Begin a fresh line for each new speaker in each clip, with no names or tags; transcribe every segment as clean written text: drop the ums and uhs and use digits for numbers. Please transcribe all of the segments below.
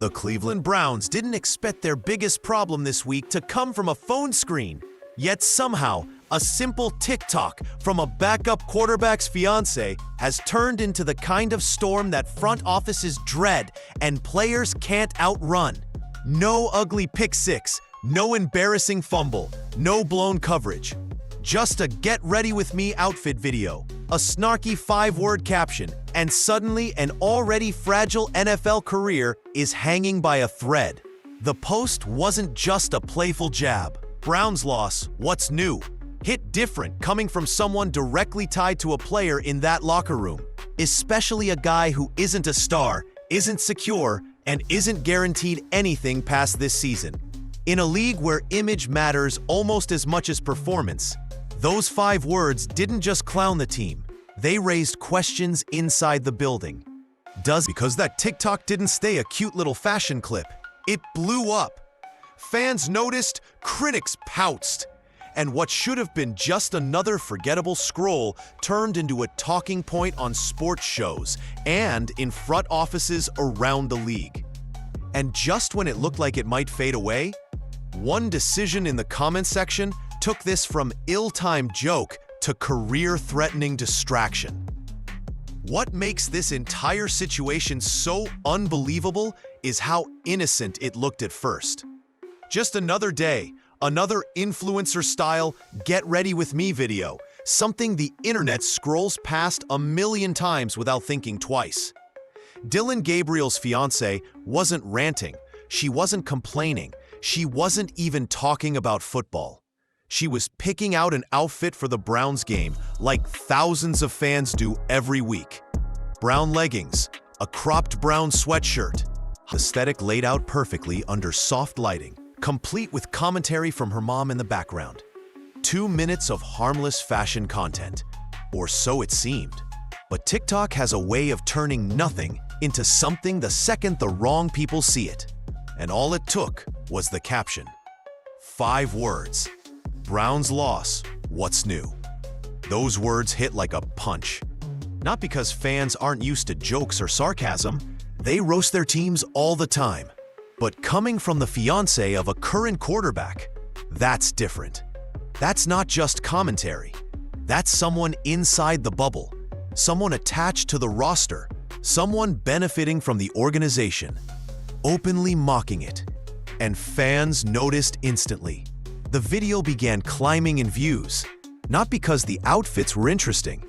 The Cleveland Browns didn't expect their biggest problem this week to come from a phone screen. Yet somehow, a simple TikTok from a backup quarterback's fiance has turned into the kind of storm that front offices dread and players can't outrun. No ugly pick six, no embarrassing fumble, no blown coverage. Just a get ready with me outfit video, a snarky 5-word caption, and suddenly an already fragile NFL career is hanging by a thread. The post wasn't just a playful jab. Browns loss, what's new? Hit different coming from someone directly tied to a player in that locker room, especially a guy who isn't a star, isn't secure, and isn't guaranteed anything past this season. In a league where image matters almost as much as performance, those 5 words didn't just clown the team, they raised questions inside the building. Because that TikTok didn't stay a cute little fashion clip, it blew up. Fans noticed, critics pounced, and what should have been just another forgettable scroll turned into a talking point on sports shows and in front offices around the league. And just when it looked like it might fade away, one decision in the comment section took this from ill-timed joke to career-threatening distraction. What makes this entire situation so unbelievable is how innocent it looked at first. Just another day, another influencer-style get ready with me video, something the internet scrolls past a million times without thinking twice. Dillon Gabriel's fiancé wasn't ranting, she wasn't complaining, she wasn't even talking about football. She was picking out an outfit for the Browns game like thousands of fans do every week. Brown leggings, a cropped brown sweatshirt, aesthetic laid out perfectly under soft lighting, complete with commentary from her mom in the background. 2 minutes of harmless fashion content, or so it seemed. But TikTok has a way of turning nothing into something the second the wrong people see it. And all it took was the caption. 5 words. Browns loss, what's new? Those words hit like a punch. Not because fans aren't used to jokes or sarcasm, they roast their teams all the time. But coming from the fiancé of a current quarterback, that's different. That's not just commentary. That's someone inside the bubble, someone attached to the roster, someone benefiting from the organization, openly mocking it. And fans noticed instantly. The video began climbing in views, not because the outfits were interesting,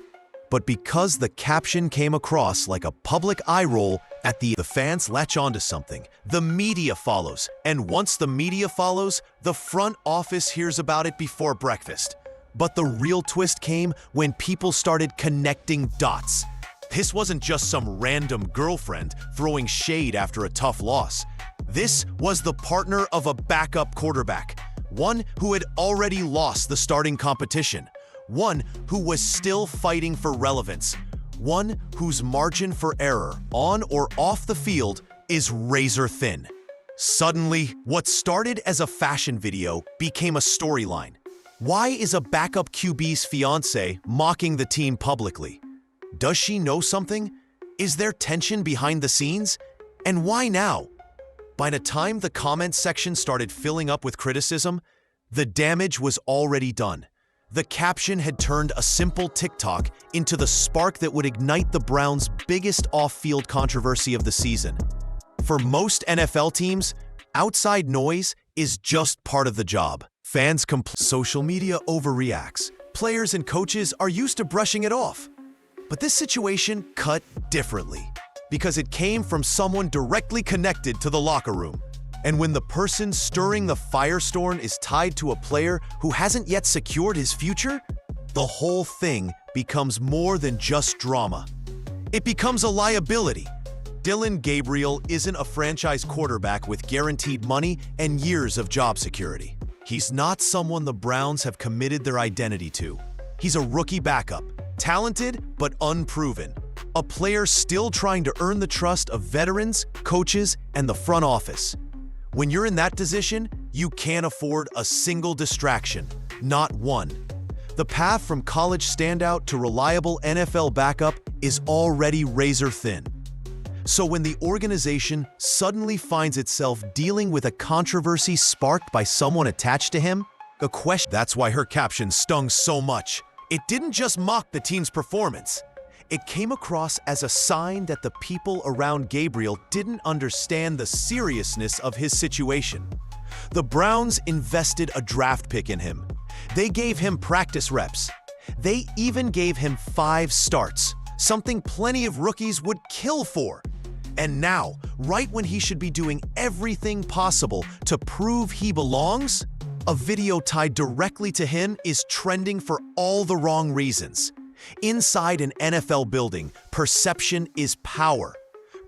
but because the caption came across like a public eye roll at the fans latch onto something. The media follows, and once the media follows, the front office hears about it before breakfast. But the real twist came when people started connecting dots. This wasn't just some random girlfriend throwing shade after a tough loss. This was the partner of a backup quarterback, one who had already lost the starting competition, one who was still fighting for relevance, one whose margin for error on or off the field is razor thin. Suddenly, what started as a fashion video became a storyline. Why is a backup QB's fiancé mocking the team publicly? Does she know something? Is there tension behind the scenes? And why now? By the time the comment section started filling up with criticism, the damage was already done. The caption had turned a simple TikTok into the spark that would ignite the Browns' biggest off-field controversy of the season. For most NFL teams, outside noise is just part of the job. Fans complain, social media overreacts. Players and coaches are used to brushing it off. But this situation cut differently, because it came from someone directly connected to the locker room. And when the person stirring the firestorm is tied to a player who hasn't yet secured his future, the whole thing becomes more than just drama. It becomes a liability. Dillon Gabriel isn't a franchise quarterback with guaranteed money and years of job security. He's not someone the Browns have committed their identity to. He's a rookie backup, talented but unproven. A player still trying to earn the trust of veterans, coaches, and the front office. When you're in that position, you can't afford a single distraction, not one. The path from college standout to reliable NFL backup is already razor thin. So when the organization suddenly finds itself dealing with a controversy sparked by someone attached to him, a question. That's why her caption stung so much. It didn't just mock the team's performance. It came across as a sign that the people around Gabriel didn't understand the seriousness of his situation. The Browns invested a draft pick in him. They gave him practice reps. They even gave him 5 starts, something plenty of rookies would kill for. And now, right when he should be doing everything possible to prove he belongs, a video tied directly to him is trending for all the wrong reasons. Inside an NFL building, perception is power.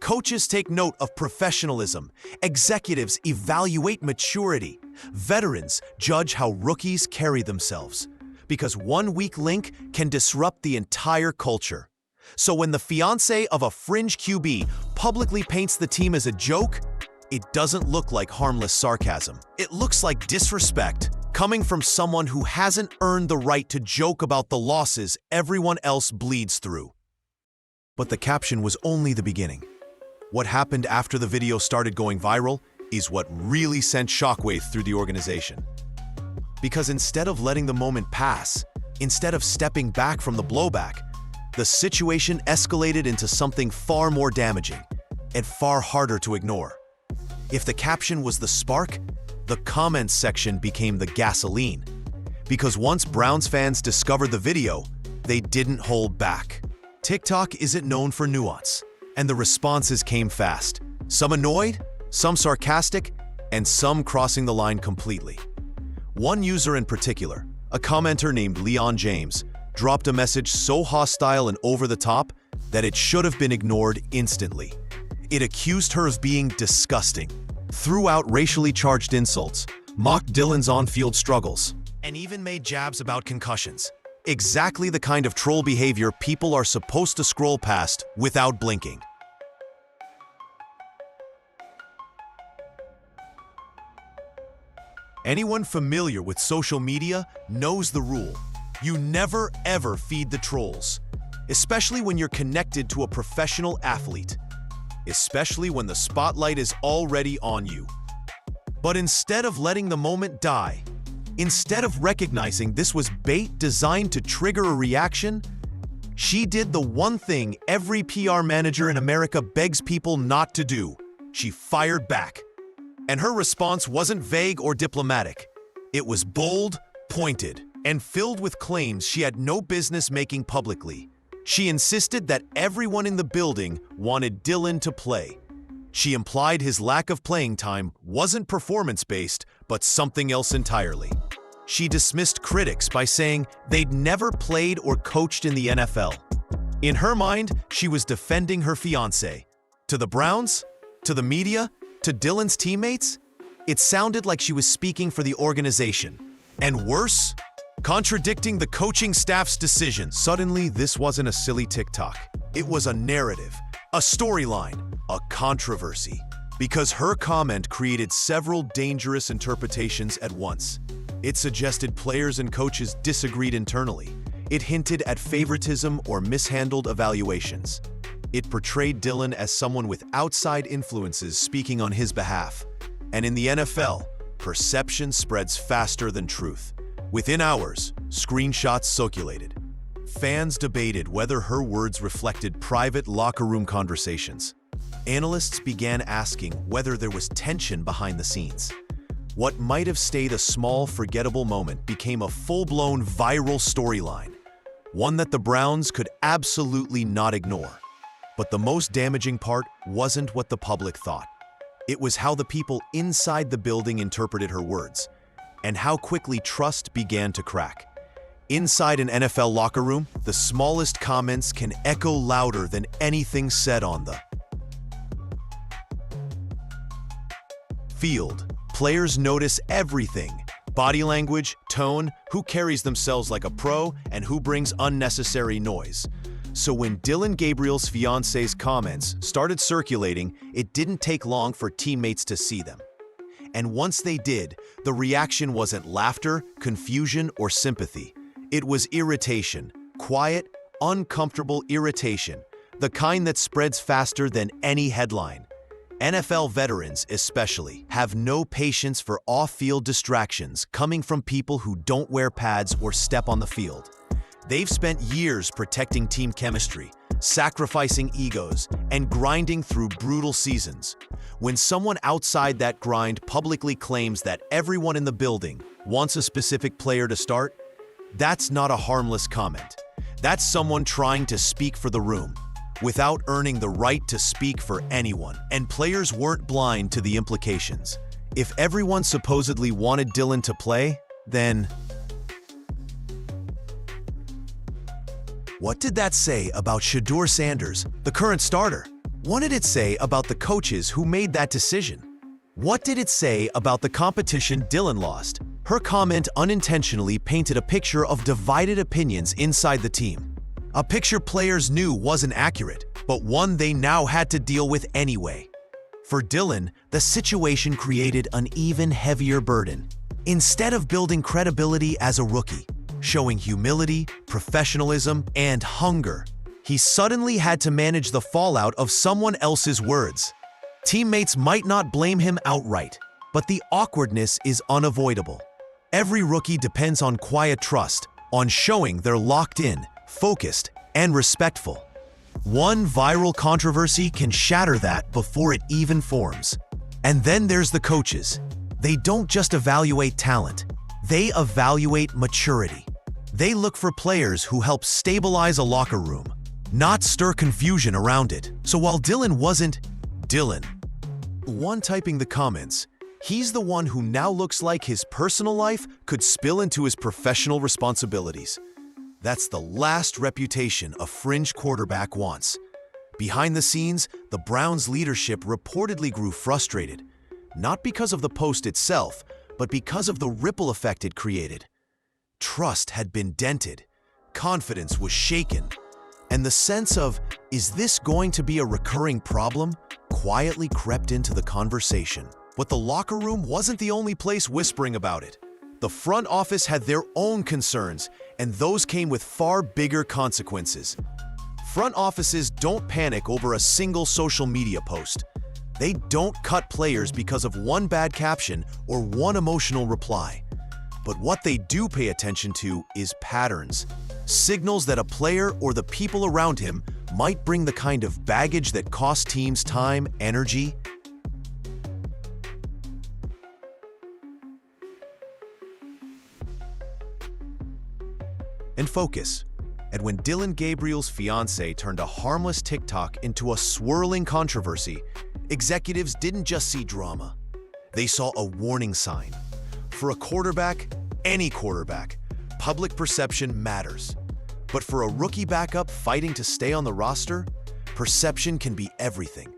Coaches take note of professionalism. Executives evaluate maturity. Veterans judge how rookies carry themselves. Because one weak link can disrupt the entire culture. So when the fiancé of a fringe QB publicly paints the team as a joke, it doesn't look like harmless sarcasm. It looks like disrespect, coming from someone who hasn't earned the right to joke about the losses everyone else bleeds through. But the caption was only the beginning. What happened after the video started going viral is what really sent shockwaves through the organization. Because instead of letting the moment pass, instead of stepping back from the blowback, the situation escalated into something far more damaging and far harder to ignore. If the caption was the spark, the comments section became the gasoline. Because once Browns fans discovered the video, they didn't hold back. TikTok isn't known for nuance, and the responses came fast. Some annoyed, some sarcastic, and some crossing the line completely. One user in particular, a commenter named Leon James, dropped a message so hostile and over the top that it should have been ignored instantly. It accused her of being disgusting, threw out racially charged insults, mocked Dillon's on-field struggles, and even made jabs about concussions. Exactly the kind of troll behavior people are supposed to scroll past without blinking. Anyone familiar with social media knows the rule. You never ever feed the trolls, especially when you're connected to a professional athlete, especially when the spotlight is already on you. But instead of letting the moment die, instead of recognizing this was bait designed to trigger a reaction, she did the one thing every PR manager in America begs people not to do. She fired back. And her response wasn't vague or diplomatic. It was bold, pointed, and filled with claims she had no business making publicly. She insisted that everyone in the building wanted Dillon to play. She implied his lack of playing time wasn't performance-based, but something else entirely. She dismissed critics by saying they'd never played or coached in the NFL. In her mind, she was defending her fiancé. To the Browns? To the media? To Dillon's teammates? It sounded like she was speaking for the organization. And worse, contradicting the coaching staff's decision. Suddenly, this wasn't a silly TikTok. It was a narrative, a storyline, a controversy. Because her comment created several dangerous interpretations at once. It suggested players and coaches disagreed internally. It hinted at favoritism or mishandled evaluations. It portrayed Dillon as someone with outside influences speaking on his behalf. And in the NFL, perception spreads faster than truth. Within hours, screenshots circulated. Fans debated whether her words reflected private locker room conversations. Analysts began asking whether there was tension behind the scenes. What might have stayed a small, forgettable moment became a full-blown viral storyline, one that the Browns could absolutely not ignore. But the most damaging part wasn't what the public thought. It was how the people inside the building interpreted her words, and how quickly trust began to crack. Inside an NFL locker room, the smallest comments can echo louder than anything said on the field. Players notice everything: body language, tone, who carries themselves like a pro, and who brings unnecessary noise. So when Dillon Gabriel's fiancé's comments started circulating, it didn't take long for teammates to see them. And once they did, the reaction wasn't laughter, confusion, or sympathy. It was irritation, quiet, uncomfortable irritation, the kind that spreads faster than any headline. NFL veterans, especially, have no patience for off-field distractions coming from people who don't wear pads or step on the field. They've spent years protecting team chemistry, sacrificing egos, and grinding through brutal seasons. When someone outside that grind publicly claims that everyone in the building wants a specific player to start, that's not a harmless comment. That's someone trying to speak for the room, without earning the right to speak for anyone. And players weren't blind to the implications. If everyone supposedly wanted Dillon to play, then what did that say about Shedeur Sanders, the current starter? What did it say about the coaches who made that decision? What did it say about the competition Dillon lost? Her comment unintentionally painted a picture of divided opinions inside the team. A picture players knew wasn't accurate, but one they now had to deal with anyway. For Dillon, the situation created an even heavier burden. Instead of building credibility as a rookie, showing humility, professionalism, and hunger, he suddenly had to manage the fallout of someone else's words. Teammates might not blame him outright, but the awkwardness is unavoidable. Every rookie depends on quiet trust, on showing they're locked in, focused, and respectful. One viral controversy can shatter that before it even forms. And then there's the coaches. They don't just evaluate talent, they evaluate maturity. They look for players who help stabilize a locker room, not stir confusion around it. So while Dillon wasn't Dillon, one typing the comments, he's the one who now looks like his personal life could spill into his professional responsibilities. That's the last reputation a fringe quarterback wants. Behind the scenes, the Browns' leadership reportedly grew frustrated, not because of the post itself, but because of the ripple effect it created. Trust had been dented, confidence was shaken, and the sense of, is this going to be a recurring problem, quietly crept into the conversation. But the locker room wasn't the only place whispering about it. The front office had their own concerns, and those came with far bigger consequences. Front offices don't panic over a single social media post. They don't cut players because of one bad caption or one emotional reply. But what they do pay attention to is patterns, signals that a player or the people around him might bring the kind of baggage that costs teams time, energy, and focus. And when Dillon Gabriel's fiancé turned a harmless TikTok into a swirling controversy, executives didn't just see drama. They saw a warning sign. For a quarterback, any quarterback, public perception matters. But for a rookie backup fighting to stay on the roster, perception can be everything.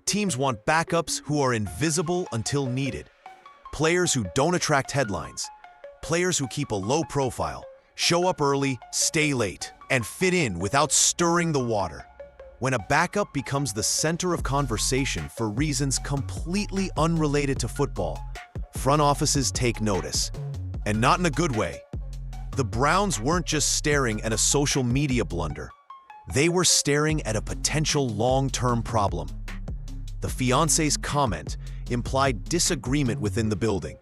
Teams want backups who are invisible until needed. Players who don't attract headlines. Players who keep a low profile, show up early, stay late, and fit in without stirring the water. When a backup becomes the center of conversation for reasons completely unrelated to football, front offices take notice. And not in a good way. The Browns weren't just staring at a social media blunder. They were staring at a potential long-term problem. The fiancé's comment implied disagreement within the building,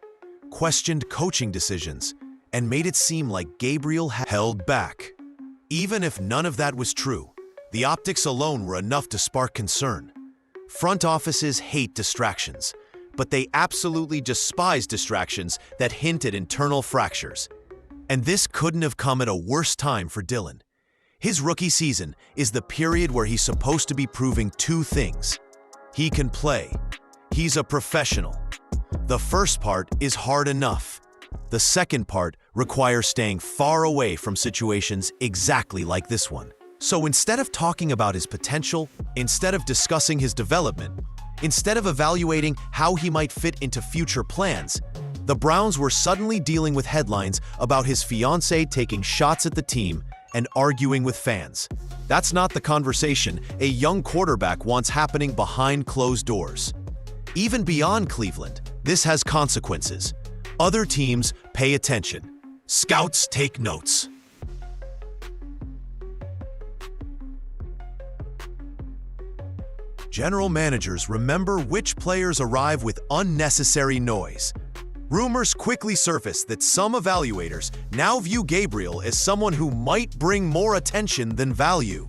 questioned coaching decisions, and made it seem like Gabriel held back. Even if none of that was true, the optics alone were enough to spark concern. Front offices hate distractions, but they absolutely despise distractions that hint at internal fractures. And this couldn't have come at a worse time for Dillon. His rookie season is the period where he's supposed to be proving two things. He can play. He's a professional. The first part is hard enough. The second part requires staying far away from situations exactly like this one. So instead of talking about his potential, instead of discussing his development, instead of evaluating how he might fit into future plans, the Browns were suddenly dealing with headlines about his fiancée taking shots at the team and arguing with fans. That's not the conversation a young quarterback wants happening behind closed doors. Even beyond Cleveland, this has consequences. Other teams pay attention. Scouts take notes. General managers remember which players arrive with unnecessary noise. Rumors quickly surface that some evaluators now view Gabriel as someone who might bring more attention than value.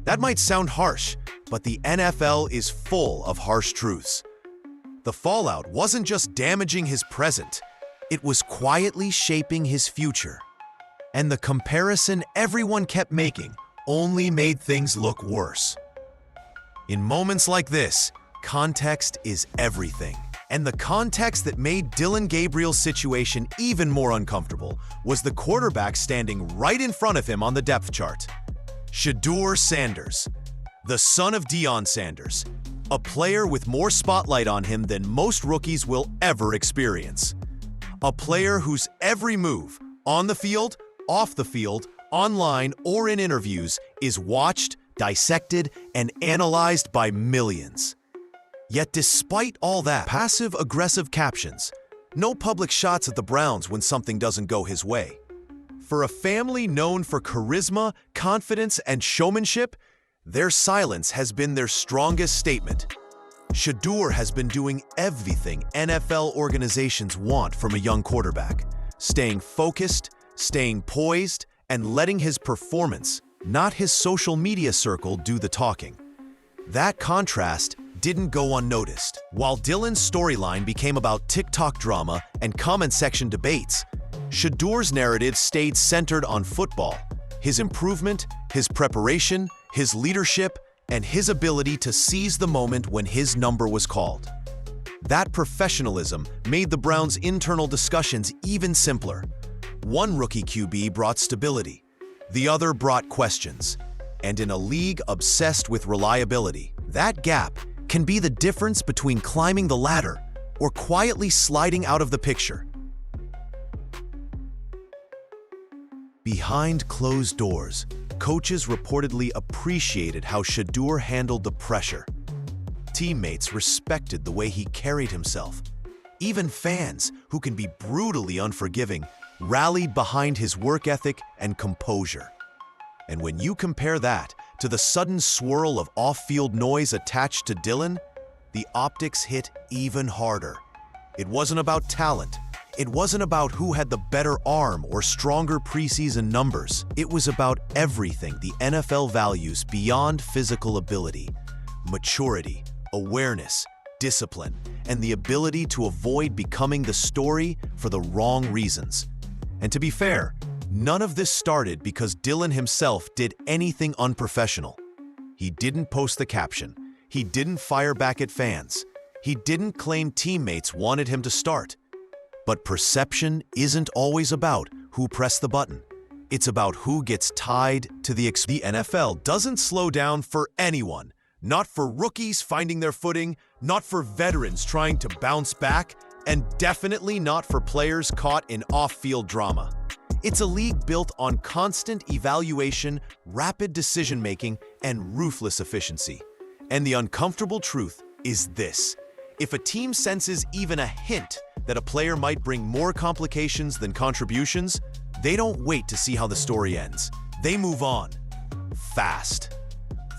That might sound harsh, but the NFL is full of harsh truths. The fallout wasn't just damaging his present, it was quietly shaping his future. And the comparison everyone kept making only made things look worse. In moments like this, context is everything. And the context that made Dillon Gabriel's situation even more uncomfortable was the quarterback standing right in front of him on the depth chart. Shedeur Sanders, the son of Deion Sanders, a player with more spotlight on him than most rookies will ever experience. A player whose every move, on the field, off the field, online, or in interviews, is watched, dissected, and analyzed by millions. Yet despite all that, passive-aggressive captions, no public shots at the Browns when something doesn't go his way. For a family known for charisma, confidence, and showmanship, their silence has been their strongest statement. Shedeur has been doing everything NFL organizations want from a young quarterback, staying focused, staying poised, and letting his performance, not his social media circle, do the talking. That contrast didn't go unnoticed. While Dillon's storyline became about TikTok drama and comment section debates, Shedeur's narrative stayed centered on football, his improvement, his preparation, his leadership, and his ability to seize the moment when his number was called. That professionalism made the Browns' internal discussions even simpler. One rookie QB brought stability, the other brought questions. And in a league obsessed with reliability, that gap can be the difference between climbing the ladder or quietly sliding out of the picture. Behind closed doors, coaches reportedly appreciated how Shedeur handled the pressure. Teammates respected the way he carried himself. Even fans, who can be brutally unforgiving, rallied behind his work ethic and composure. And when you compare that to the sudden swirl of off-field noise attached to Dillon, the optics hit even harder. It wasn't about talent. It wasn't about who had the better arm or stronger preseason numbers. It was about everything the NFL values beyond physical ability: maturity, awareness, discipline, and the ability to avoid becoming the story for the wrong reasons. And to be fair, none of this started because Dillon himself did anything unprofessional. He didn't post the caption. He didn't fire back at fans. He didn't claim teammates wanted him to start. But perception isn't always about who pressed the button. It's about who gets tied to the NFL doesn't slow down for anyone. Not for rookies finding their footing, not for veterans trying to bounce back, and definitely not for players caught in off-field drama. It's a league built on constant evaluation, rapid decision-making, and ruthless efficiency. And the uncomfortable truth is this: if a team senses even a hint that a player might bring more complications than contributions, they don't wait to see how the story ends. They move on. Fast.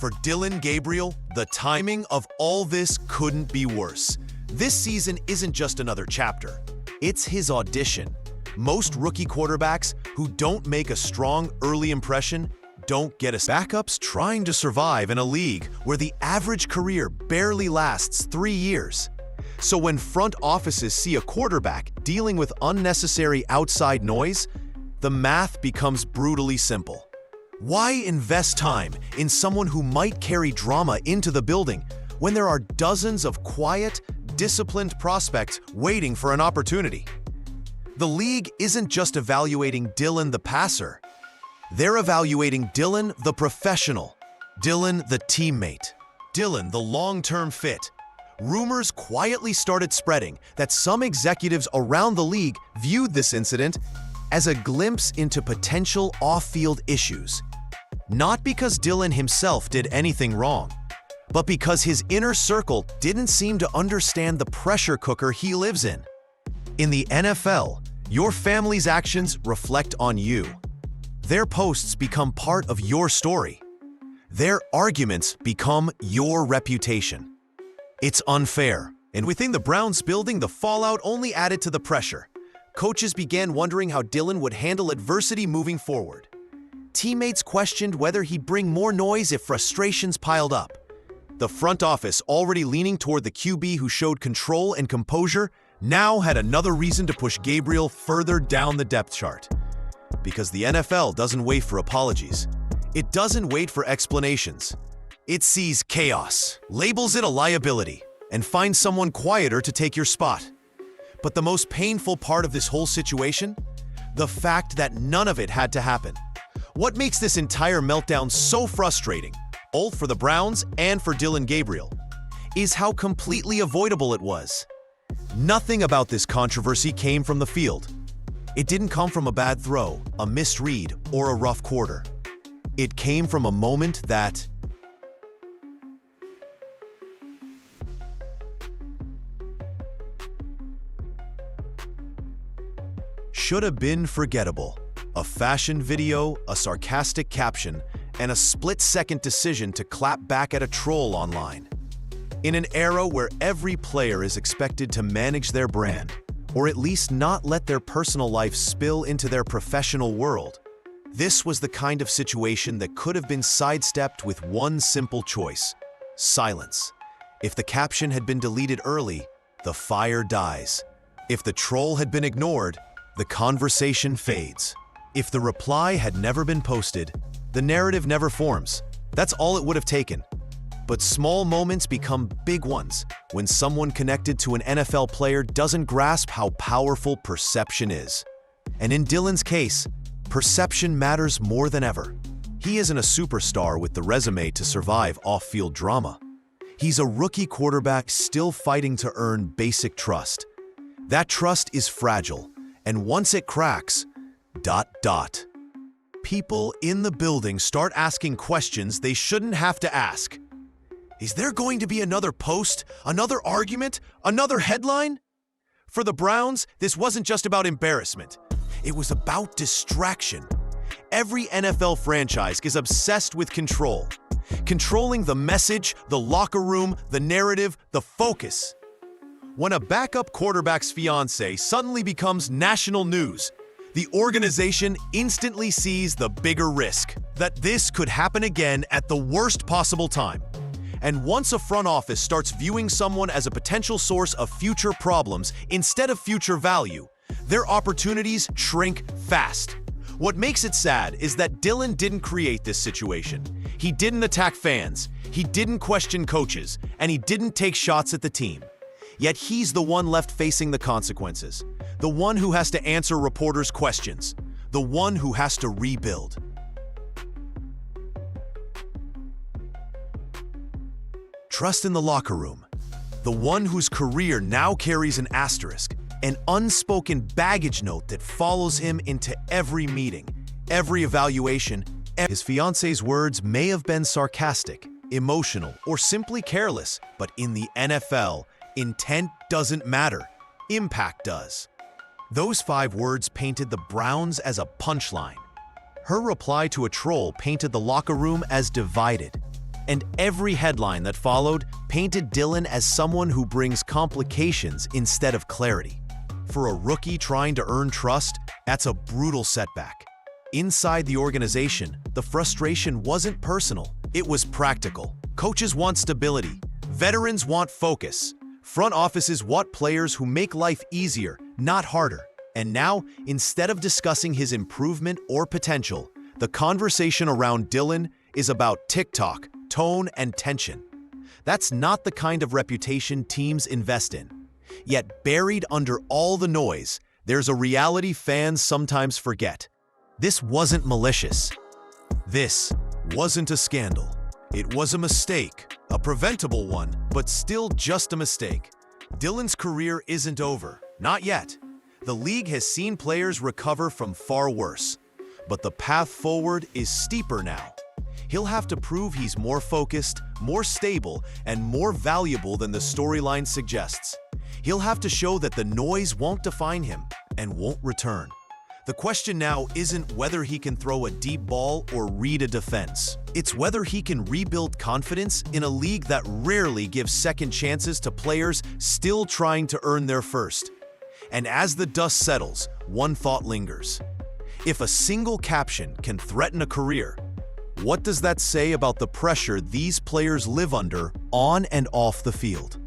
For Dillon Gabriel, the timing of all this couldn't be worse. This season isn't just another chapter. It's his audition. Most rookie quarterbacks who don't make a strong early impression don't get a backups trying to survive in a league where the average career barely lasts 3 years. So when front offices see a quarterback dealing with unnecessary outside noise, the math becomes brutally simple. Why invest time in someone who might carry drama into the building when there are dozens of quiet, disciplined prospects waiting for an opportunity? The league isn't just evaluating Dillon the passer. They're evaluating Dillon the professional, Dillon the teammate, Dillon the long-term fit. Rumors quietly started spreading that some executives around the league viewed this incident as a glimpse into potential off-field issues. Not because Dillon himself did anything wrong, but because his inner circle didn't seem to understand the pressure cooker he lives in. In the NFL, your family's actions reflect on you. Their posts become part of your story. Their arguments become your reputation. It's unfair, and within the Browns building, the fallout only added to the pressure. Coaches began wondering how Dillon would handle adversity moving forward. Teammates questioned whether he'd bring more noise if frustrations piled up. The front office, already leaning toward the QB who showed control and composure, now had another reason to push Gabriel further down the depth chart. Because the NFL doesn't wait for apologies. It doesn't wait for explanations. It sees chaos, labels it a liability, and finds someone quieter to take your spot. But the most painful part of this whole situation? The fact that none of it had to happen. What makes this entire meltdown so frustrating, both for the Browns and for Dillon Gabriel, is how completely avoidable it was. Nothing about this controversy came from the field. It didn't come from a bad throw, a misread, or a rough quarter. It came from a moment that should have been forgettable. A fashion video, a sarcastic caption, and a split-second decision to clap back at a troll online. In an era where every player is expected to manage their brand, or at least not let their personal life spill into their professional world, this was the kind of situation that could have been sidestepped with one simple choice: silence. If the caption had been deleted early, the fire dies. If the troll had been ignored, the conversation fades. If the reply had never been posted, the narrative never forms. That's all it would have taken. But small moments become big ones when someone connected to an NFL player doesn't grasp how powerful perception is. And in Dillon's case, perception matters more than ever. He isn't a superstar with the resume to survive off-field drama. He's a rookie quarterback still fighting to earn basic trust. That trust is fragile, and once it cracks, people in the building start asking questions they shouldn't have to ask. Is there going to be another post, another argument, another headline? For the Browns, this wasn't just about embarrassment. It was about distraction. Every NFL franchise is obsessed with control. Controlling the message, the locker room, the narrative, the focus. When a backup quarterback's fiancé suddenly becomes national news, the organization instantly sees the bigger risk, that this could happen again at the worst possible time. And once a front office starts viewing someone as a potential source of future problems instead of future value, their opportunities shrink fast. What makes it sad is that Dillon didn't create this situation. He didn't attack fans, he didn't question coaches, and he didn't take shots at the team. Yet he's the one left facing the consequences. The one who has to answer reporters' questions. The one who has to rebuild. Trust in the locker room. The one whose career now carries an asterisk, an unspoken baggage note that follows him into every meeting, every evaluation. His fiancé's words may have been sarcastic, emotional, or simply careless, but in the NFL, intent doesn't matter. Impact does. Those 5 words painted the Browns as a punchline. Her reply to a troll painted the locker room as divided. And every headline that followed painted Dillon as someone who brings complications instead of clarity. For a rookie trying to earn trust, that's a brutal setback. Inside the organization, the frustration wasn't personal, it was practical. Coaches want stability. Veterans want focus. Front offices want players who make life easier, not harder. And now, instead of discussing his improvement or potential, the conversation around Dillon is about TikTok, tone, and tension. That's not the kind of reputation teams invest in. Yet buried under all the noise, there's a reality fans sometimes forget. This wasn't malicious. This wasn't a scandal. It was a mistake, a preventable one, but still just a mistake. Dillon's career isn't over, not yet. The league has seen players recover from far worse, but the path forward is steeper now. He'll have to prove he's more focused, more stable, and more valuable than the storyline suggests. He'll have to show that the noise won't define him and won't return. The question now isn't whether he can throw a deep ball or read a defense. It's whether he can rebuild confidence in a league that rarely gives second chances to players still trying to earn their first. And as the dust settles, one thought lingers. If a single caption can threaten a career, what does that say about the pressure these players live under on and off the field?